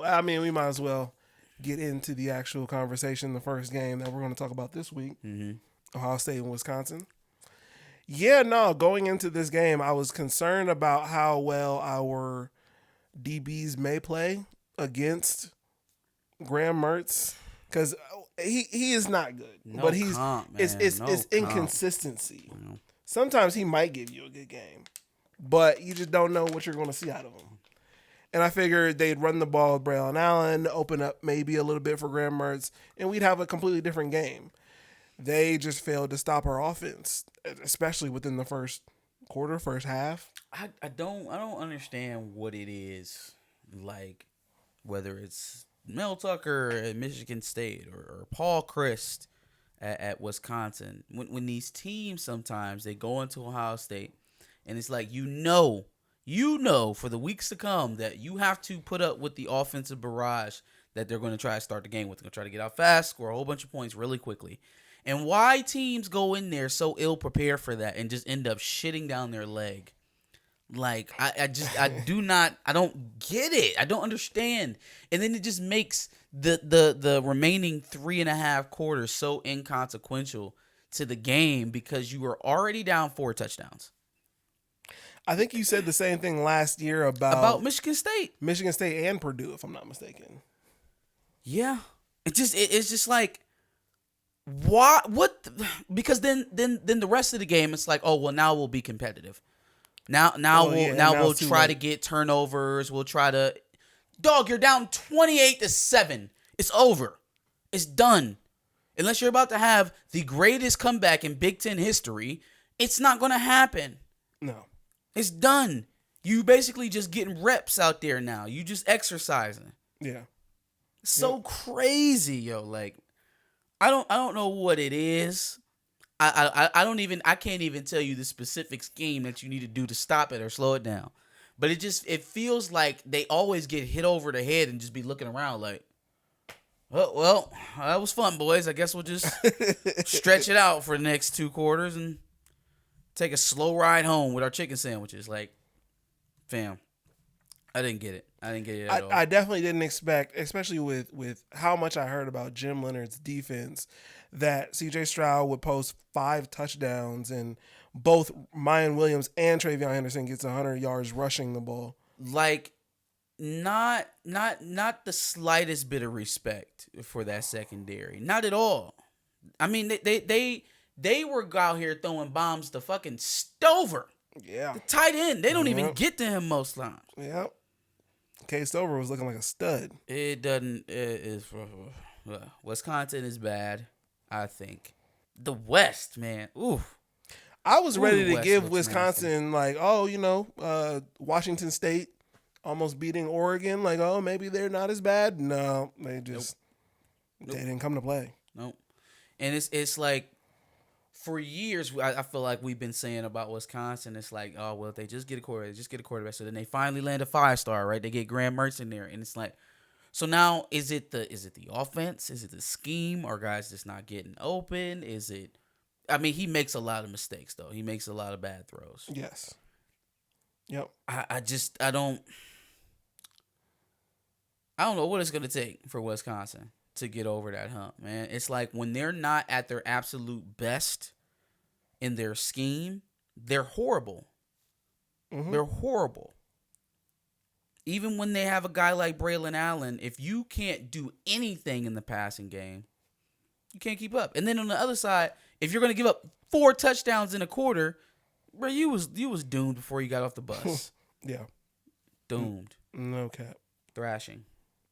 I mean, we might as well get into the actual conversation. The first game that we're going to talk about this week, Ohio State and Wisconsin. Yeah, no, going into this game, I was concerned about how well our DBs may play against Graham Mertz because he is not good, but it's inconsistency. Sometimes he might give you a good game, but you just don't know what you're going to see out of him. And I figured they'd run the ball with Braylon Allen, open up maybe a little bit for Graham Mertz, and we'd have a completely different game. They just failed to stop our offense, especially within the first quarter, first half. I don't understand what it is, like whether it's Mel Tucker at Michigan State or Paul Chryst at Wisconsin. When these teams sometimes they go into Ohio State and it's like you know for the weeks to come that you have to put up with the offensive barrage that they're going to try to start the game with. They're going to try to get out fast, score a whole bunch of points really quickly. And why teams go in there so ill prepared for that and just end up shitting down their leg? Like, I don't get it. I don't understand. And then it just makes the remaining 3.5 quarters so inconsequential to the game because you were already down 4 touchdowns. I think you said the same thing last year about Michigan State. Michigan State and Purdue, if I'm not mistaken. Yeah. It's just like, why? What? Because then the rest of the game, it's like, oh well, now we'll be competitive. Now we'll try to get turnovers. We'll try to. Dog, you're down 28-7. It's over. It's done. Unless you're about to have the greatest comeback in Big Ten history, it's not going to happen. No. It's done. You basically just getting reps out there now. You just exercising. Yeah. So crazy, yo. Like, I don't know what it is. I can't even tell you the specific scheme that you need to do to stop it or slow it down. But it feels like they always get hit over the head and just be looking around like, oh, well, that was fun, boys. I guess we'll just stretch it out for the next 2 quarters and take a slow ride home with our chicken sandwiches. Like, fam, I didn't get it. I didn't get it at all. I definitely didn't expect, especially with how much I heard about Jim Leonard's defense, that C.J. Stroud would post 5 touchdowns and both Mayan Williams and Travion Henderson gets 100 yards rushing the ball. Like, not the slightest bit of respect for that secondary. Not at all. I mean, they were out here throwing bombs to fucking Stover. Yeah. The tight end. They don't even get to him most times. Yep. K. Stover was looking like a stud. It doesn't. Wisconsin is bad, I think. The West, man. Ooh. I was ready to give Wisconsin nasty. Washington State almost beating Oregon. Like, oh, maybe they're not as bad. No, they just they didn't come to play. Nope. And it's like, for years, I feel like we've been saying about Wisconsin, it's like, oh, well, if they just get a quarterback. So then they finally land a 5-star, right? They get Graham Mertz in there. And it's like, so now is it the offense? Is it the scheme? Are guys just not getting open? Is it, I mean, he makes a lot of mistakes, though. He makes a lot of bad throws. Yes. Yep. I don't know what it's going to take for Wisconsin to get over that hump, man. It's like when they're not at their absolute best in their scheme, they're horrible. Mm-hmm. They're horrible. Even when they have a guy like Braylon Allen, if you can't do anything in the passing game, you can't keep up. And then on the other side, if you're going to give up 4 touchdowns in a quarter, bro, you was doomed before you got off the bus. Yeah. Doomed. No cap. Thrashing.